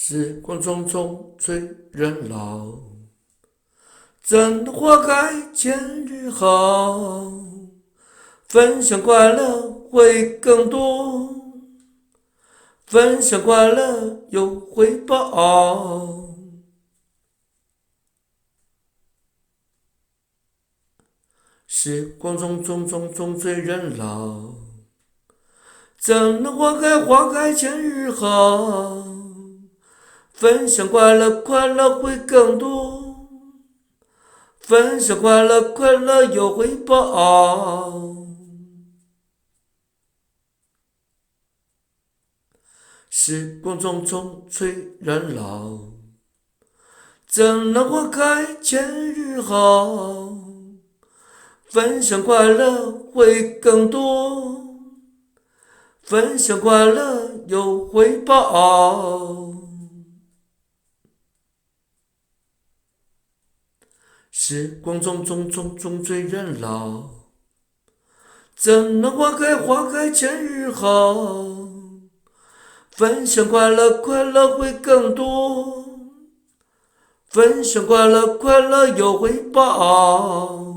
时光匆匆催人老，怎能活该千日好？分享快乐会更多，分享快乐有回报。时光匆匆催人老，怎能活该千日好？分享快乐会更多，分享快乐有回报。时光匆匆催人老，怎能活该千日好？分享快乐会更多，分享快乐有回报。时光匆匆催人老，怎能活该千日好？分享快乐会更多，分享快乐有回报。